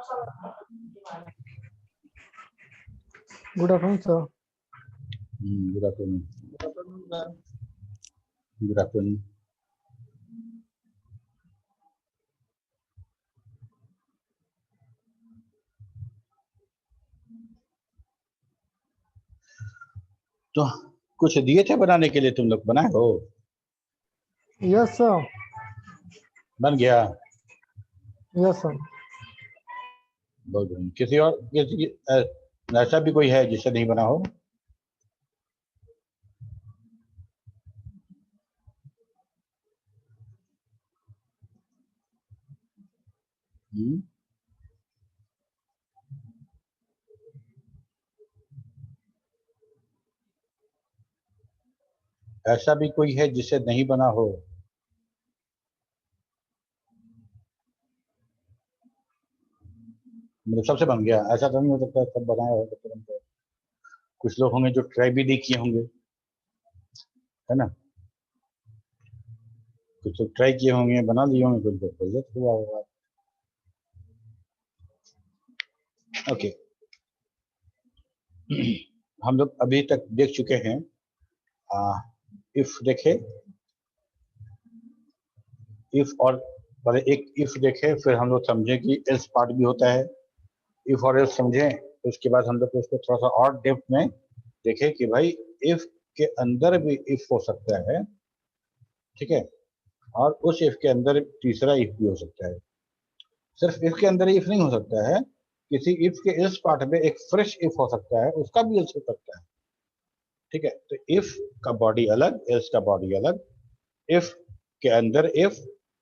Good afternoon, sir. Good afternoon. Good afternoon. तो कुछ दिए थे बनाने के लिए, तुम लोग बनाए हो? Yes, sir. बन गया? Yes, sir. बहुत बढ़िया। किसी और ऐसा भी कोई है जिससे नहीं बना हो? ऐसा भी कोई है जिससे नहीं बना हो? मतलब सबसे बन गया, ऐसा तो नहीं हो सकता सब बनाए हो तो बन गया। कुछ लोग होंगे जो ट्राई भी नहीं किए होंगे, है ना? कुछ लोग ट्राई किए होंगे, बना लिए होंगे, कुछ लोग गलत हुआ होगा। ओके। हम लोग अभी तक देख चुके हैं इफ देखे, इफ और पहले एक इफ देखे, फिर हम लोग समझे कि एल्स पार्ट भी होता है। इफ और एल्स समझे, उसके बाद हम लोग उसको थोड़ा सा और डेप्थ में देखे कि भाई इफ के अंदर भी इफ हो सकता है, ठीक है, और उस इफ के अंदर तीसरा इफ भी हो सकता है। सिर्फ इफ के अंदर इफ नहीं हो सकता है, किसी इफ के इस पार्ट में एक फ्रेश इफ हो सकता है, उसका भी एल्स हो सकता है, ठीक है। तो इफ का बॉडी अलग, एल्स का बॉडी अलग। इफ के अंदर इफ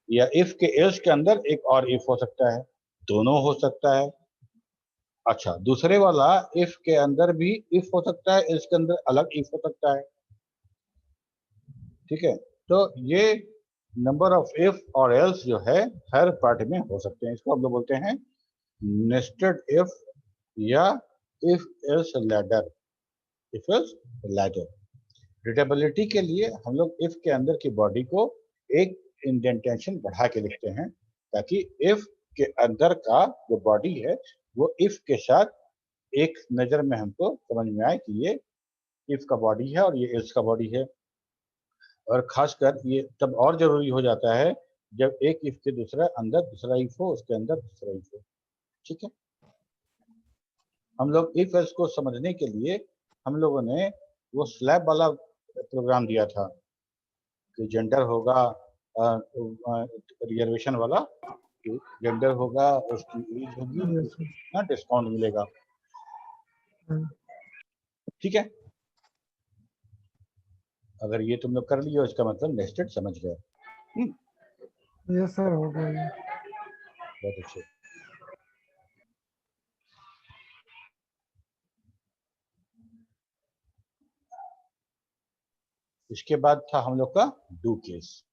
या इफ के एल्स के अंदर एक और इफ हो सकता है, दोनों हो सकता है। अच्छा, दूसरे वाला इफ के अंदर भी इफ हो सकता है, एल्स के अंदर अलग इफ हो सकता है, ठीक है। तो ये नंबर ऑफ इफ और एल्स जो है हर पार्ट में हो सकते हैं। इसको हम लोग बोलते हैं नेस्टेड इफ या if else ladder, if else ladder. Readability के लिए हम लोग इफ के अंदर की बॉडी को एक इंडेंटेशन बढ़ा के लिखते हैं, ताकि इफ के अंदर का जो बॉडी है वो इफ के साथ एक नजर में हमको समझ में आए कि ये इफ का बॉडी है और ये एल्स का बॉडी है। और खासकर ये तब और जरूरी हो जाता है जब एक इफ के दूसरा अंदर दूसरा इफ हो, उसके अंदर दूसरा इफ हो, ठीक है। हम लोग इफ एल्स को समझने के लिए हम लोगों ने वो स्लैब वाला प्रोग्राम दिया था कि जेंडर होगा, रिजर्वेशन वाला जेंडर होगा, उसकी एज होगी, Yes, sir. ना डिस्काउंट मिलेगा, ठीक है। अगर ये तुम लोग कर लियो, इसका मतलब नेस्टेड समझ गए। Yes, sir. हो गया ये। बहुत अच्छे। इसके बाद था हम लोग का डू केस।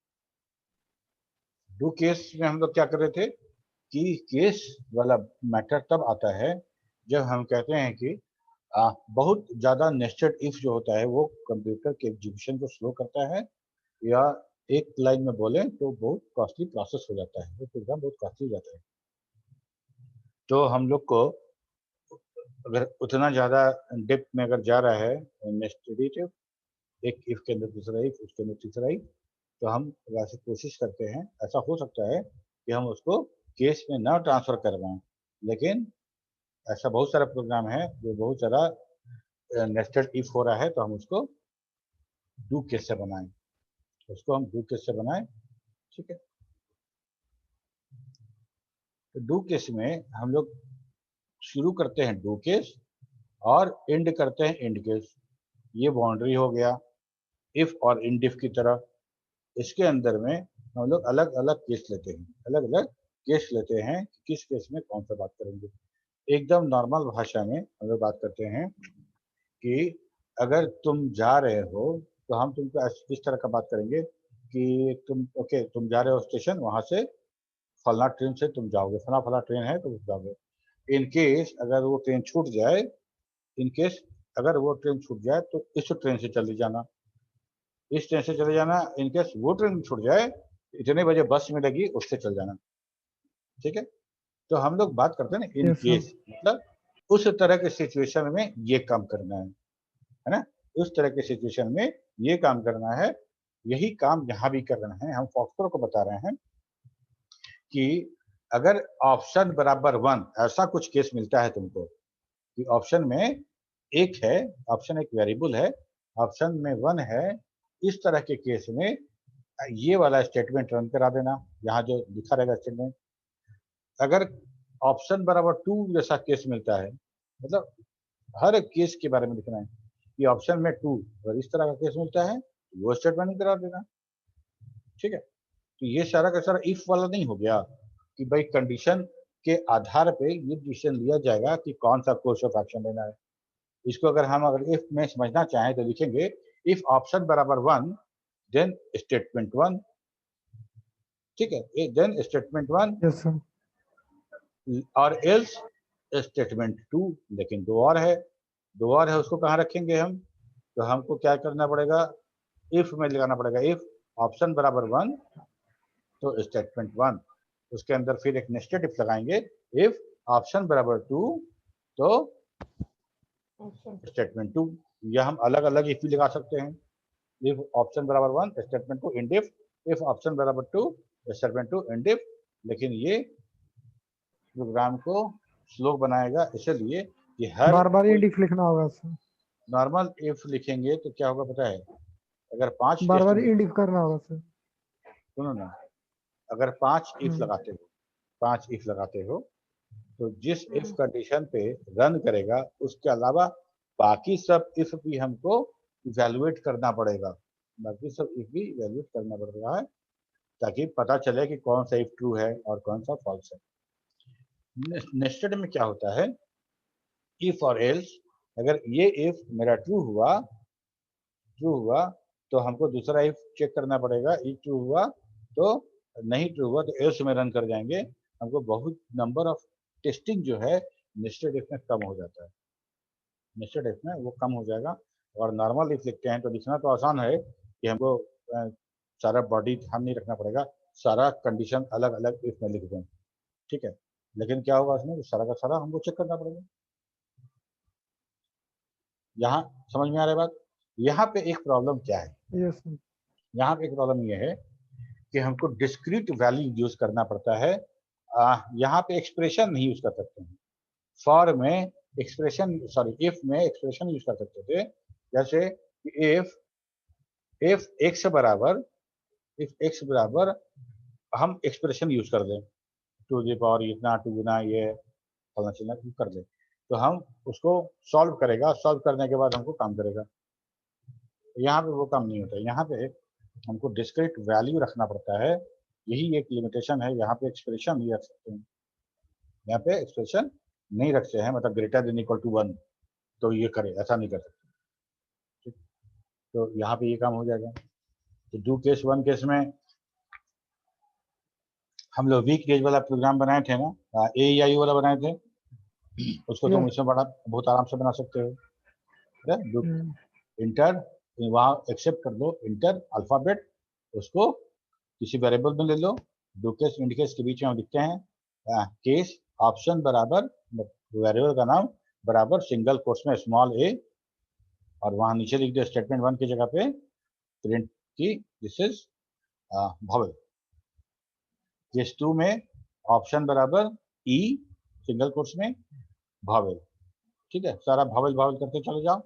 डू केस में हम लोग क्या कर रहे थे कि केस वाला मैटर तब आता है जब हम कहते हैं कि बहुत ज्यादा नेस्टेड इफ जो होता है वो कंप्यूटर के एग्जीक्यूशन को स्लो करता है, या एक लाइन में बोले तो बहुत कॉस्टली प्रोसेस हो जाता है, वो प्रोग्राम बहुत कॉस्टली हो जाता है। तो हम लोग को अगर उतना ज्यादा डेप्थ में अगर जा रहा है नेस्टेड इफ, एक इफ के अंदर दूसरा इफ, उसके अंदर तीसरा इफ, तो हम वैसे कोशिश करते हैं, ऐसा हो सकता है कि हम उसको केस में ना ट्रांसफर करवाएं, लेकिन ऐसा बहुत सारा प्रोग्राम है जो बहुत सारा नेस्टेड इफ हो रहा है, तो हम उसको डू केस से बनाएं, उसको हम डू केस से बनाएं, ठीक है। तो डू केस में हम लोग शुरू करते हैं डू केस और एंड करते हैं एंड केस। ये बाउंड्री हो गया इफ और इंड इफ की तरह। इसके अंदर में हम लोग अलग अलग केस लेते हैं, अलग अलग केस लेते हैं, किस केस में कौन सा बात करेंगे। एकदम नॉर्मल भाषा में हम लोग बात करते हैं कि अगर तुम जा रहे हो तो हम तुमको इस तरह का बात करेंगे कि तुम जा रहे हो स्टेशन, वहां से फलना ट्रेन से तुम जाओगे, फला फला ट्रेन है तो जाओगे। इन केस अगर वो ट्रेन छूट जाए, इन केस अगर वो ट्रेन छूट जाए तो इस ट्रेन से चले जाना, इस ट्रेन से चले जाना। इन केस वो ट्रेन छूट जाए, इतने बजे बस मिलेगी उससे चल जाना, ठीक है। तो हम लोग बात करते हैं ना इन Yes, sir. केस, मतलब उस तरह के सिचुएशन में ये काम करना है ना, उस तरह के सिचुएशन में ये काम करना है। यही काम यहाँ भी करना है। हम फॉक्सट्रॉट को बता रहे हैं कि अगर ऑप्शन बराबर 1 ऐसा कुछ केस मिलता है तुमको कि ऑप्शन में एक है, ऑप्शन एक वेरिएबल है, ऑप्शन में 1 है, इस तरह के केस में ये वाला स्टेटमेंट रन करा देना, यहाँ जो लिखा रहेगा स्टेटमेंट। अगर ऑप्शन बराबर 2 जैसा केस मिलता है, मतलब हर केस के बारे में लिखना है कि ऑप्शन में 2 अगर इस तरह का केस मिलता है वो स्टेटमेंट करा देना। ठीक है, तो ये सारा का सारा इफ वाला नहीं हो गया कि भाई कंडीशन के आधार पे ये डिसीजन लिया जाएगा कि कौन सा कोर्स ऑफ एक्शन लेना है। इसको अगर इफ में समझना चाहें तो लिखेंगे इफ ऑप्शन बराबर 1 देन स्टेटमेंट 1। ठीक है, देन स्टेटमेंट 1 Yes, sir. और एल्स स्टेटमेंट 2। लेकिन दो और है, उसको कहाँ रखेंगे हम? तो हमको क्या करना पड़ेगा, इफ में लगाना पड़ेगा। इफ ऑप्शन बराबर 1 तो स्टेटमेंट 1, उसके अंदर फिर एक नेस्टेड इफ लगाएंगे। इफ ऑप्शन बराबर 2 तो स्टेटमेंट 2। या हम अलग अलग इफ भी लगा सकते हैं। इफ ऑप्शन बराबर 1 स्टेटमेंट 2 एंड इफ ऑप्शन बराबर 2 स्टेटमेंट 2 एंड इफ। लेकिन ये प्रोग्राम को स्लो बनाएगा, इसलिए कि हर बार बार कोई इंडिफ लिखना होगा सर, नॉर्मल इफ लिखेंगे तो क्या होगा पता है? अगर 5 बार टेस्ट बार इंडिफ करना होगा सर। सुनो ना, अगर 5 इफ हम्म, लगाते हो, 5 इफ लगाते हो तो जिस इफ कंडीशन पे रन करेगा उसके अलावा बाकी सब इफ भी हमको इवैल्यूएट करना पड़ेगा, बाकी सब इफ भी इवैल्यूएट करना पड़ रहा है ताकि पता चले कि कौन सा इफ ट्रू है और कौन सा फॉल्स है। नेस्टेड में क्या होता है, इफ और एल्स, अगर ये इफ मेरा ट्रू हुआ तो हमको दूसरा इफ चेक करना पड़ेगा। इफ ट्रू हुआ तो नहीं, ट्रू हुआ तो एल्स में रन कर जाएंगे। हमको बहुत नंबर ऑफ टेस्टिंग जो है नेस्टेड इफ में कम हो जाता है, नेस्टेड इफ में वो कम हो जाएगा। और नॉर्मल इफ लिखते हैं तो लिखना तो आसान है कि हमको सारा बॉडी ध्यान नहीं रखना पड़ेगा, सारा कंडीशन अलग अलग इफ में लिख दें। ठीक है, लेकिन क्या होगा इसमें, सारा का सारा हमको चेक करना पड़ेगा। यहाँ समझ में आ रहा है बात? यहाँ पे एक प्रॉब्लम क्या है, यस सर। यहाँ पे एक प्रॉब्लम ये है कि हमको डिस्क्रीट वैल्यू यूज करना पड़ता है। यहाँ पे एक्सप्रेशन नहीं यूज कर सकते हैं। फॉर में एक्सप्रेशन, सॉरी इफ में एक्सप्रेशन यूज कर सकते थे, जैसे इफ एक्स बराबर, इफ एक्स बराबर हम एक्सप्रेशन यूज कर दें, टू द पावर इतना, टू गुना ये फलना चलना कर दें, तो हम उसको सॉल्व करेगा, सॉल्व करने के बाद हमको काम करेगा। यहाँ पे वो काम नहीं होता है, यहाँ पे हमको डिस्क्रीट वैल्यू रखना पड़ता है। यही एक लिमिटेशन है, यहाँ पे एक्सप्रेशन नहीं रख सकते हैं, यहाँ पे एक्सप्रेशन नहीं रखते हैं, मतलब ग्रेटर देन इक्वल टू 1 तो ये करे, ऐसा नहीं कर सकते। ठीक, तो यहाँ पे ये काम हो जाएगा। तो डू केस 1 केस में हम लोग वीक रेंज वाला प्रोग्राम बनाए थे ना, AEIO वाला बनाए थे, उसको तुम यस। इसमें बड़ा बहुत आराम से बना सकते हो। डू हम्म, इंटर, वहाँ एक्सेप्ट कर दो इंटर अल्फाबेट, उसको किसी वेरिएबल में ले लो। डू केस इंड केस के बीच में हम लिखते हैं केस ऑप्शन बराबर वेरिएबल का नाम बराबर सिंगल कोट्स में स्मॉल a, और वहाँ नीचे लिख दो स्टेटमेंट 1 की जगह पे प्रिंट की दिस इज भावेल। केस 2 में ऑप्शन बराबर ई सिंगल कोट्स में भावेल। ठीक है, सारा भावेल भावेल करते चले जाओ,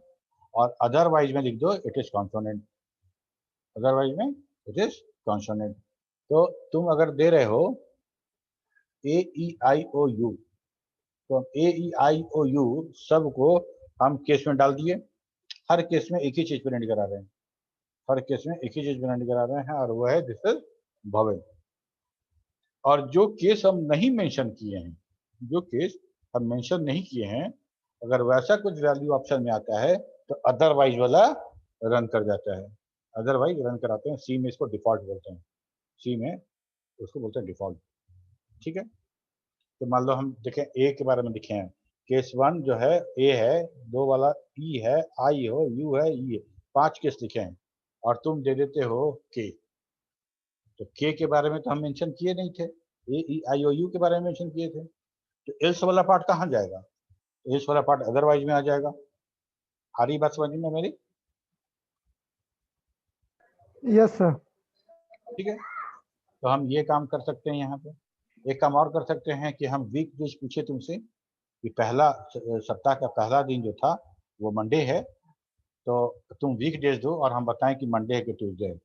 और अदरवाइज में लिख दो इट इज कॉन्सोनेंट, अदरवाइज में इट इज कॉन्सोनेंट। तो तुम अगर दे रहे हो AEIOU, तो AEIOU सबको हम केस में डाल दिए, हर केस में एक ही चीज प्रिंट करा रहे हैं, हर केस में एक ही चीज प्रिंट करा रहे हैं, और वो है दिस इज भावेल। और जो केस हम नहीं मेंशन किए हैं, जो केस हम मेंशन नहीं किए हैं, अगर वैसा कुछ वैल्यू ऑप्शन में आता है तो अदरवाइज वाला रन कर जाता है, अदरवाइज रन कराते हैं। सी में इसको डिफॉल्ट बोलते हैं, सी में उसको बोलते हैं डिफॉल्ट। ठीक है, तो मान लो हम देखें ए के बारे में लिखे हैं, केस 1 जो है ए है, 2 वाला ई है, आई हो, यू है, ई है, 5 केस लिखे हैं, और तुम दे देते हो के। तो के बारे में तो हम मेंशन किए नहीं थे, AEIOU के बारे में मेंशन किए थे, तो एल्स वाला पार्ट कहाँ जाएगा? एल्स वाला पार्ट अदरवाइज में आ जाएगा। आ रही बात समझ में मेरी? Yes sir. ठीक है, तो हम ये काम कर सकते हैं यहाँ पे। एक काम और कर सकते हैं कि हम वीक डेज पूछे तुमसे कि पहला सप्ताह का पहला दिन जो था वो मंडे है, तो तुम वीक डेज दो और हम बताएं कि मंडे है कि ट्यूसडे है।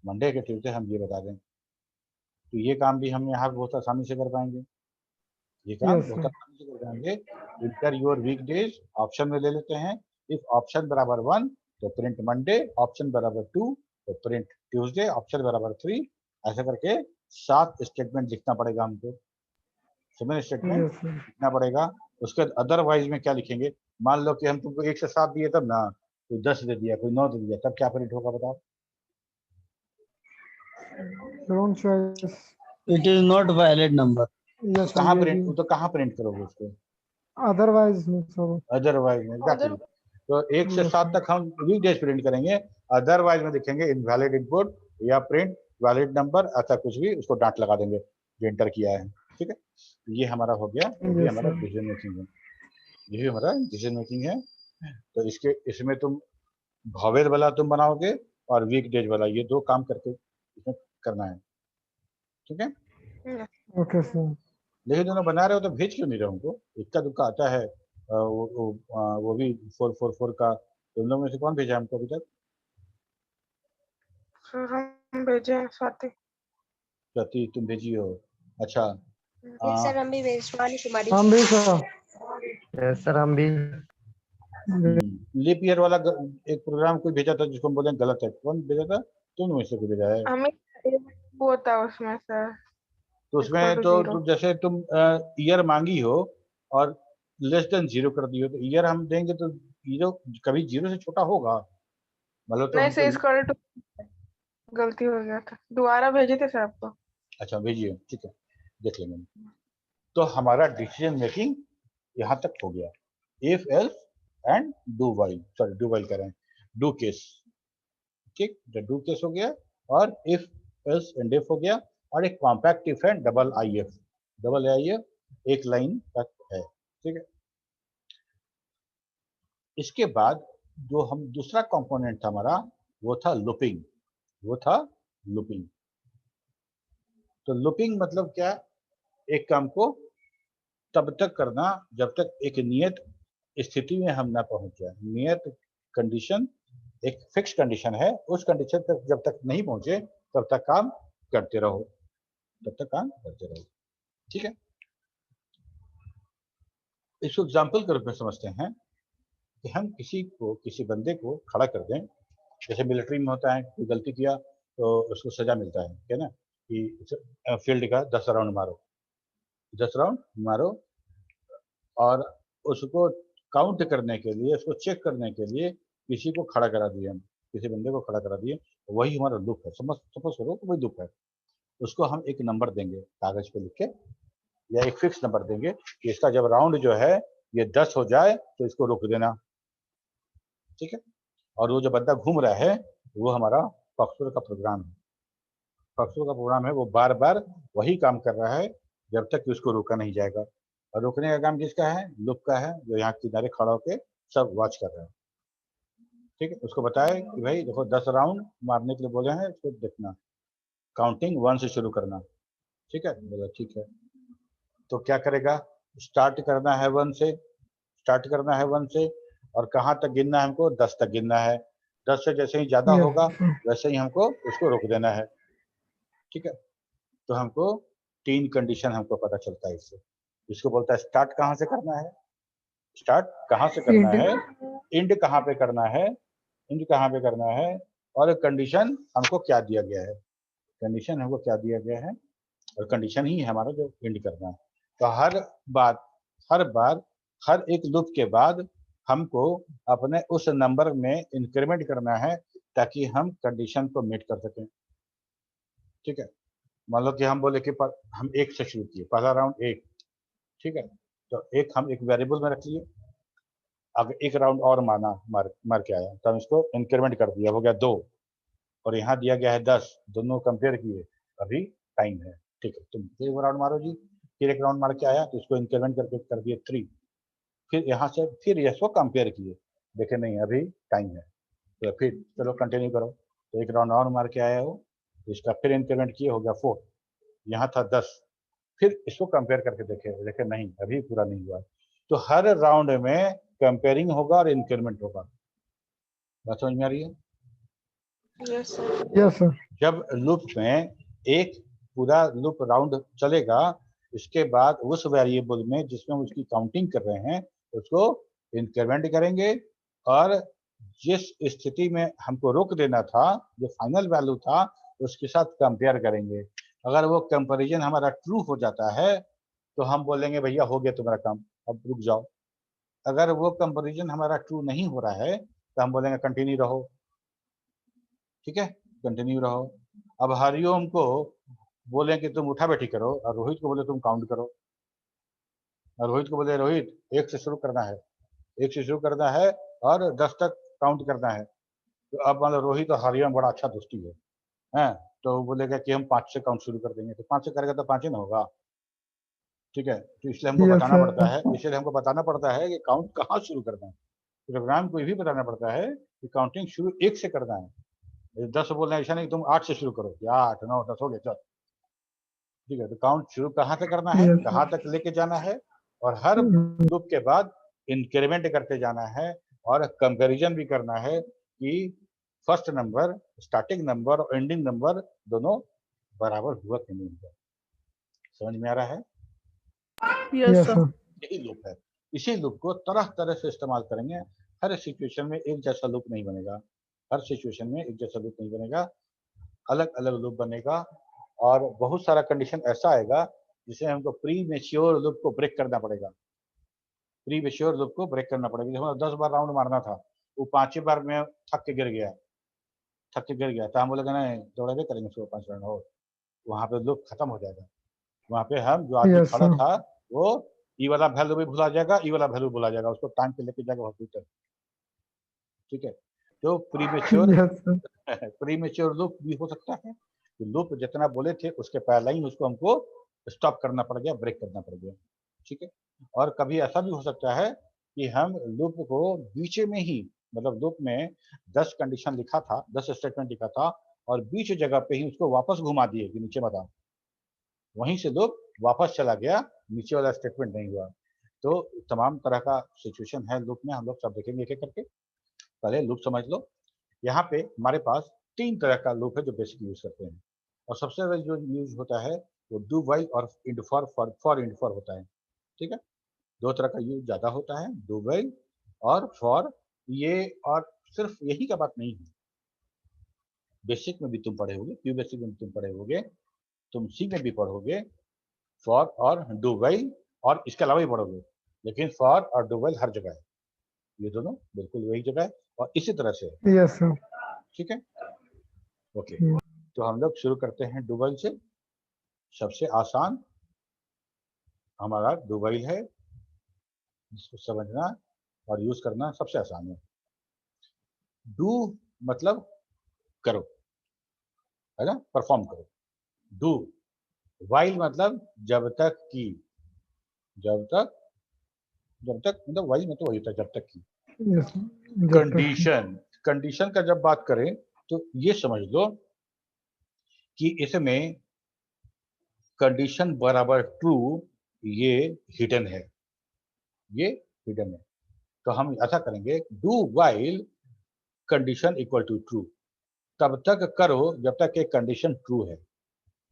मंडे के ट्यूसडे हम ये बता दें, तो ये काम भी हम यहाँ बहुत आसानी से कर पाएंगे। ये काम यस बहुत सर। आसानी से कर पाएंगे। Enter your week days option में ले लेते हैं। इफ ऑप्शन बराबर 1 तो प्रिंट मंडे, ऑप्शन बराबर 2 तो प्रिंट ट्यूसडे, ऑप्शन बराबर 3, ऐसा करके 7 स्टेटमेंट लिखना पड़ेगा हमको। 7 स्टेटमेंट यस सर। लिखना पड़ेगा। उसके अदरवाइज में क्या लिखेंगे? मान लो कि हम तुमको 1 से 7 दिए तब ना, कोई 10 दे दिया, कोई 9 दे दिया, तब क्या प्रिंट होगा बताओ? Wrong choice. It is not valid number. Yes sir, कहाँ ये प्रिंट, भी। तो कहाँ प्रिंट करोगे उसको? अदरवाइज में सर। अदरवाइज में, एग्जैक्टली। तो 1 से यस 7 सर। तक हम वीकडेज प्रिंट करेंगे, अदरवाइज में लिखेंगे इनवैलिड इनपुट या प्रिंट वैलिड नंबर, ऐसा कुछ भी उसको डांट लगा देंगे जो एंटर किया है। ठीक है, ये हमारा हो गया, ये यस हमारा सर। डिसीजन मेकिंग है। यही हमारा डिसीजन मेकिंग है। तो इसमें तुम भवेल वाला तुम बनाओगे और वीकडेज वाला, ये 2 काम करके इसमें करना है। ठीक है, ओके सर। लेकिन दोनों बना रहे हो तो भेज क्यों नहीं रहे उनको? इक्का दुक्का आता है। वो भी 444 का। तुम लोग में से कौन भेजा हमको अभी तक? सर हम भेजे हैं स्वाति। प्रति तुम भेजी हो? अच्छा। सर हम भी वेशवानी कुमारी। हम भी सर। Yes, sir, हम भी। लीप ईयर वाला एक प्रोग्राम कोई भेजा था जिसको हम बोले गलत है, कौन भेजा था? तुम में से कोई भेजा है? हमें वो था उसमें सर। तो उसमें तो जैसे तुम ईयर मांगी हो और लेस देन 0 कर दी हो, तो ईयर हम देंगे तो 0 कभी 0 से छोटा होगा, मतलब तो नहीं हमको सर, स्क्वायर टू गलती हो गया था, दोबारा भेजे थे सर आपको। अच्छा भेजिए, ठीक है, देख लेंगे। तो हमारा डिसीजन मेकिंग यहाँ तक हो गया। If else and do while, sorry do while करें, डू केस। ठीक, डू केस हो गया, और इफ एल्स एंड इफ हो गया, और एक कॉम्पैक्ट इफ है double I F. Double I F एक लाइन तक है। ठीक है, इसके बाद जो हम दूसरा कंपोनेंट था हमारा, वो था लूपिंग। वो था लूपिंग। तो लूपिंग मतलब क्या? एक काम को तब तक करना जब तक एक नियत स्थिति में हम ना पहुंच जाए। नियत कंडीशन एक फिक्स कंडीशन है, उस कंडीशन तक जब तक नहीं पहुंचे तब तक काम करते रहो, तब तक काम करते रहो। ठीक है, इसको एग्जाम्पल के रूप में समझते हैं कि हम किसी बंदे को खड़ा कर दें। जैसे मिलिट्री में होता है, कोई गलती किया तो उसको सजा मिलता है ना, कि फील्ड का 10 राउंड मारो, 10 राउंड मारो, और उसको काउंट करने के लिए, उसको चेक करने के लिए किसी को खड़ा करा दिए, हम किसी बंदे को खड़ा करा दिए, वही हमारा लूप है। सपोज करो वही लूप है। उसको हम एक नंबर देंगे कागज पे लिख के, या एक फिक्स नंबर देंगे कि इसका जब राउंड जो है ये 10 हो जाए तो इसको रोक देना। ठीक है, और वो जो बंदा घूम रहा है वो हमारा फॉक्सट्रॉट का प्रोग्राम है। फॉक्सट्रॉट का प्रोग्राम है, वो बार बार वही काम कर रहा है जब तक कि उसको रोका नहीं जाएगा। और रोकने का काम किसका है? लूप का है, जो यहाँ किनारे खड़ा होकर सब वॉच कर रहा है। ठीक है, उसको बताए कि भाई देखो 10 राउंड मारने के लिए बोले हैं, उसको देखना, काउंटिंग 1 से शुरू करना। ठीक है, बोला ठीक है। तो क्या करेगा? स्टार्ट करना है 1 से, स्टार्ट करना है 1 से, और कहाँ तक गिनना है हमको? 10 तक गिनना है। 10 से जैसे ही ज्यादा होगा वैसे ही हमको उसको रोक देना है। ठीक है, तो हमको 3 कंडीशन हमको पता चलता है इससे। इसको बोलता है स्टार्ट कहाँ से करना है, स्टार्ट कहाँ से करना है, एंड कहाँ पे करना है, एंड कहाँ पे करना है, और कंडीशन हमको क्या दिया गया है, कंडीशन हमको क्या दिया गया है, और कंडीशन ही है हमारा जो एंड करना है। तो हर बार हर एक लूप के बाद हमको अपने उस नंबर में इंक्रीमेंट करना है ताकि हम कंडीशन को मीट कर सकें। ठीक है, मान लो कि हम बोले कि हम 1 से शुरू किए, पहला राउंड 1। ठीक है, तो हम एक वेरिएबल में रख लिए, अगर एक राउंड और मार के आया तो हम इसको इंक्रीमेंट कर दिया, हो गया 2, और यहाँ दिया गया है 10, दोनों कंपेयर किए, अभी टाइम है। ठीक है, तुम एक राउंड मारो जी, फिर एक राउंड मार के आया तो इसको इंक्रीमेंट करके कर दिए 3, फिर यहाँ से फिर इसको कंपेयर किए, देखे नहीं अभी टाइम है, तो फिर चलो कंटिन्यू करो, तो एक राउंड और मार के आया हो, तो इसका फिर इंक्रीमेंट किए, हो गया 4, यहाँ था 10, फिर इसको कंपेयर करके देखे नहीं अभी पूरा नहीं हुआ। तो हर राउंड में कंपेयरिंग होगा और इंक्रीमेंट होगा। बात समझ में आ रही है? Yes sir. Yes sir. जब लूप में एक पूरा लूप राउंड चलेगा, इसके बाद उस वेरिएबल में जिसमें हम उसकी काउंटिंग कर रहे हैं उसको इंक्रीमेंट करेंगे, और जिस स्थिति में हमको रोक देना था, जो फाइनल वैल्यू था, उसके साथ कंपेयर करेंगे। अगर वो कंपैरिजन हमारा ट्रू हो जाता है तो हम बोलेंगे भैया हो गया तुम्हारा काम, अब रुक जाओ। अगर वो कंपैरिजन हमारा ट्रू नहीं हो रहा है तो हम बोलेंगे कंटिन्यू रहो, ठीक है, कंटिन्यू रहो। अब हरिओम को बोले कि तुम उठा बैठी करो, और रोहित को बोले तुम काउंट करो, और रोहित को बोले रोहित 1 से शुरू करना है, 1 से शुरू करना है और 10 तक काउंट करना है। तो अब मान लो रोहित और हरिओम बड़ा अच्छा दोस्ती है, तो वो बोलेगा कि हम 5 से काउंट शुरू कर देंगे, तो 5 से करेगा तो 5 ही ना होगा, ठीक है। तो इसलिए हमको Yes, बताना sir. पड़ता है, इसलिए हमको बताना पड़ता है कि काउंट कहाँ शुरू करना है। प्रोग्राम को ये भी बताना पड़ता है कि काउंटिंग शुरू 1 से करना है, 10 बोल रहे हैं, ऐसा नहीं तुम 8 से शुरू करो, 8 9 10 हो गया चल, ठीक है। तो काउंट शुरू कहाँ से करना है, Yes, sir. कहाँ तक लेके जाना है, और हर हम्म, लूप के बाद इंक्रीमेंट करते जाना है, और कंपैरिजन भी करना है कि फर्स्ट नंबर, स्टार्टिंग नंबर और एंडिंग नंबर दोनों बराबर हुआ कि नहीं हुआ। समझ में आ रहा है? Yes, yes sir. sir. यही लूप है। इसी लूप को तरह तरह से इस्तेमाल करेंगे, हर सिचुएशन में एक जैसा लूप नहीं बनेगा, हर सिचुएशन में एक जैसा लूप नहीं बनेगा, अलग अलग लूप बनेगा, और बहुत सारा कंडीशन ऐसा आएगा जिसे हमको प्री मेच्योर लूप को ब्रेक करना पड़ेगा। प्री मेच्योर लूप को ब्रेक करना पड़ेगा। जब हमें 10 बार राउंड मारना था, वो 5वें बार में थक के गिर गया, तो हम बोलेगा नहीं दौड़े करेंगे उसको 5 राउंड और, वहां पे लूप खत्म हो जाएगा। वहां पे हम जो आदमी Yes, खड़ा sir. था वो ई वाला वैल्यू भी भुला जाएगा, ई वाला वैल्यू भुला जाएगा, उसको टांग के लेके जाएगा हॉस्पिटल, ठीक है। तो premature Yes, sir. Premature loop भी हो सकता है, तो लूप जितना बोले थे उसके पहले ही उसको हमको स्टॉप करना पड़ गया, ब्रेक करना पड़ गया, ठीक है। और कभी ऐसा भी हो सकता है कि हम लूप को बीच में ही, मतलब लूप में 10 कंडीशन लिखा था, 10 स्टेटमेंट लिखा था, और बीच जगह पे ही उसको वापस घुमा दिए कि नीचे बताओ, वहीं से लूप वापस चला गया, नीचे वाला स्टेटमेंट नहीं हुआ। तो तमाम तरह का सिचुएशन है लूप में, हम लोग सब देखेंगे एक एक करके। पहले लूप समझ लो। यहाँ पे हमारे पास 3 तरह का लूप है जो बेसिक यूज करते हैं, और सबसे पहले जो यूज होता है वो डू व्हाइल और इंड फॉर इंड फॉर होता है, ठीक है। 2 तरह का यूज ज्यादा होता है, डू व्हाइल और फॉर। ये और सिर्फ यही का बात नहीं है, बेसिक में भी तुम पढ़े होगे, क्यू बेसिक में भी तुम पढ़े होगे, तुम सी में भी पढ़ोगे, फॉर और डू व्हाइल, और इसके अलावा भी पढ़ोगे, लेकिन फॉर और डू व्हाइल हर जगह है, ये दोनों बिल्कुल वही जगह है, और इसी तरह से, Yes, sir. ठीक है, ओके। हम्म। तो हम लोग शुरू करते हैं डू व्हाइल से। सबसे आसान हमारा डू व्हाइल है, जिसको समझना और यूज करना सबसे आसान है। डू मतलब करो, है ना, परफॉर्म करो। डू व्हाइल मतलब जब तक की, जब तक मतलब व्हाइल मतलब वही होता है, जब तक की। Yes, sir. जब तक कंडीशन का जब बात करें तो ये समझ लो कि इसमें कंडीशन बराबर ट्रू, ये हिडन है, ये हिडन है। तो हम ऐसा करेंगे, do while condition equal to true, तब तक करो जब तक एक कंडीशन ट्रू है।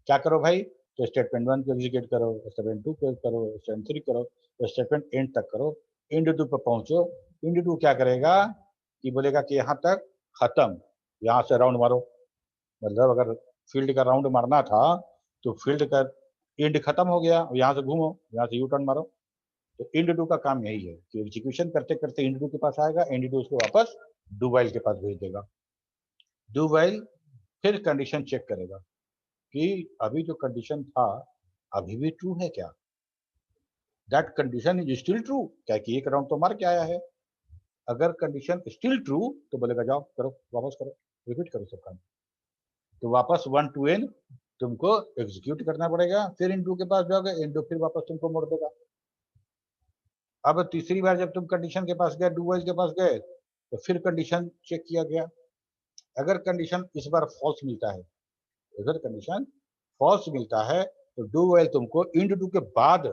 क्या करो भाई, तो स्टेटमेंट 1 को एग्जीक्यूट करो, स्टेटमेंट 2 को करो, स्टेटमेंट 3 करो, स्टेटमेंट एंड तक करो, एंड 2 पर पहुंचो। एंड 2 क्या करेगा कि बोलेगा कि यहाँ तक खत्म, यहाँ से राउंड मारो। मतलब अगर फील्ड का राउंड मारना था तो फील्ड का एंड खत्म हो गया, यहाँ से घूमो, यहाँ से यू टर्न मारो। तो एंड 2 का काम यही है कि एग्जीक्यूशन करते करते एंड 2 के पास आएगा, एंड 2 उसको वापस डू व्हाइल के पास भेज देगा। डू व्हाइल फिर कंडीशन चेक करेगा कि अभी जो कंडीशन था अभी भी ट्रू है क्या, that condition is still true, क्या कि एक राउंड तो मार के आया है। अगर कंडीशन स्टिल ट्रू तो बोलेगा जाओ करो, वापस करो, रिपीट करो सब काम। तो वापस 1 to n तुमको एग्जीक्यूट करना पड़ेगा, फिर इनटू के पास जाओगे, इनटू फिर वापस तुमको मोड़ देगा। अब तीसरी बार जब तुम कंडीशन के पास गए, डू वाइल के पास गए, तो फिर कंडीशन चेक किया गया। अगर कंडीशन इस बार फॉल्स मिलता है, अगर कंडीशन फॉल्स मिलता है तो डू वाइल तुमको इंड डू के बाद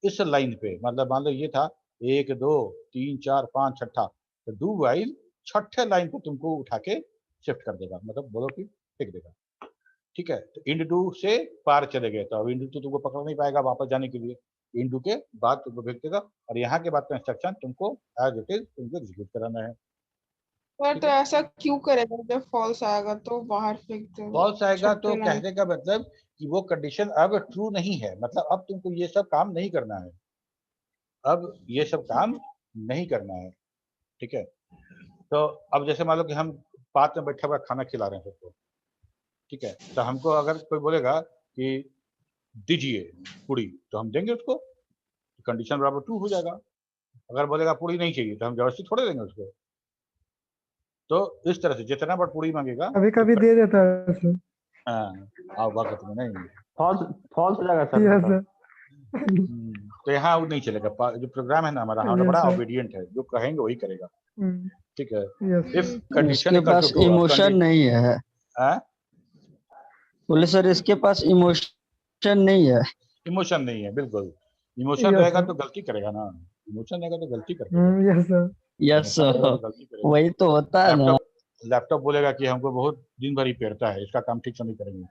इस लाइन पे, मतलब मान लो ये था 1 2 3 4 5 छठा, तो डू वाइल छठे लाइन पे तुमको उठा के शिफ्ट कर देगा, मतलब बोलो कि फेंक देगा। ठीक है, तो इंड डू से पार चले गए तो अब इंड टू तुमको पकड़ नहीं पाएगा वापस जाने के लिए, इंड डू के बाद तुमको भेज देगा, और यहाँ के बाद का इंस्ट्रक्शन तुमको एज इट इज तुमको एग्जीक्यूट कराना है। पर ठीक तो है, ऐसा क्यों करेगा, जब फॉल्स आएगा तो बाहर फेंक देगा। फॉल्स आएगा तो छठे लाइन कहने का मतलब कि वो कंडीशन अब ट्रू नहीं है, मतलब अब तुमको ये सब काम नहीं करना है, अब ये सब काम नहीं करना है। ठीक है, तो अब जैसे मान लो कि हम पात में बैठा हुआ खाना खिला रहे हैं सबको, ठीक है, तो हमको अगर कोई बोलेगा कि दीजिए पूड़ी, तो हम देंगे उसको, कंडीशन बराबर ट्रू हो जाएगा। अगर बोलेगा पूड़ी नहीं चाहिए तो हम जबरदस्ती थोड़े देंगे उसको। तो इस तरह से जितना बार पूड़ी मांगेगा, कभी कभी दे देता है सर। हाँ, आप वक्त में नहीं। फॉल्स फॉल्स हो जाएगा सर यस मतलब। सर। तो यहाँ वो नहीं चलेगा, जो प्रोग्राम है ना हमारा Yes, बड़ा sir. ओबीडियंट है, जो कहेंगे वही करेगा। ठीक है, यस इफ कंडीशन इसके इक्वल पास टू इमोशन नहीं है। बोले सर इसके पास इमोशन नहीं है। इमोशन नहीं है, बिल्कुल। इमोशन Yes, रहेगा sir. तो गलती करेगा ना, इमोशन रहेगा तो गलती कर देगा, यस सर। यस इमोशन रहेगा सर, तो गलती करेगा। वही तो होता है ना। लैपटॉप बोलेगा कि हमको बहुत दिन भर ही पेरता है, इसका काम ठीक से नहीं करेंगे।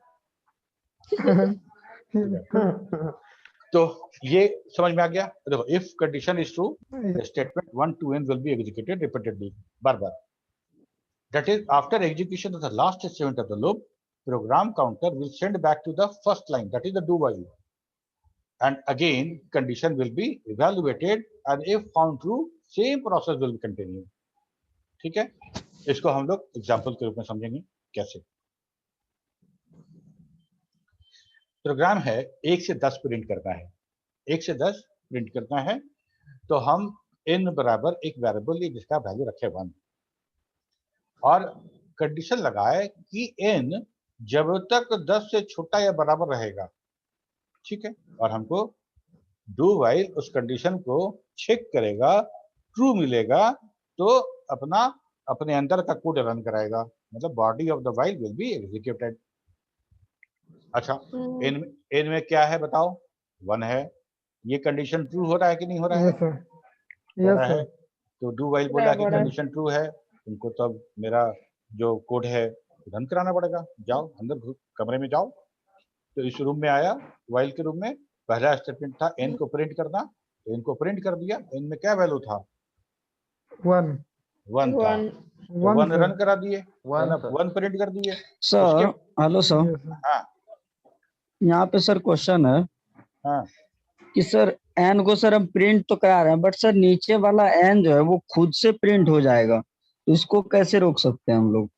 ठीक है, तो ये समझ में आ गया। देखो, if condition is true, statement 1 to n will be executed repeatedly, bar bar. That is, after execution of the last statement of the loop, program counter will send back to the first line, that is the do while, and again condition will be evaluated, and if found true, same process will continue. ठीक है, इसको हम लोग example के रूप में समझेंगे कैसे। प्रोग्राम है 1 से 10 प्रिंट करना है, 1 से 10 प्रिंट करना है, तो हम n बराबर एक वेरिएबल जिसका वैल्यू रखे 1, और कंडीशन लगाए कि n जब तक 10 से छोटा या बराबर रहेगा। ठीक है, और हमको डू वाइल उस कंडीशन को चेक करेगा, ट्रू मिलेगा तो अपने अंदर का कोड रन कराएगा, मतलब body of the while will be executed. अच्छा, n में क्या है बताओ, 1 है, ये कंडीशन ट्रू हो रहा है कि नहीं हो रहा है? Yes sir. हो यस रहा है, सर। तो डू वाइल बोला कि बराबर है। कंडीशन ट्रू है, तुमको तब मेरा जो कोड है रन कराना पड़ेगा। जाओ अंदर कमरे में जाओ, तो इस रूम में आया, वाइल के रूम में पहला स्टेटमेंट था n को प्रिंट करना, तो n को प्रिंट कर दिया। n में क्या वैल्यू था? 1 था, 1 1 रन करा दिए, 1 प्रिंट कर दिए। Sir hello sir, yes sir. हाँ यहाँ पे सर क्वेश्चन है हाँ, कि सर एन को सर हम प्रिंट तो करा रहे हैं, बट सर नीचे वाला एन जो है वो खुद से प्रिंट हो जाएगा, तो इसको कैसे रोक सकते हैं हम लोग?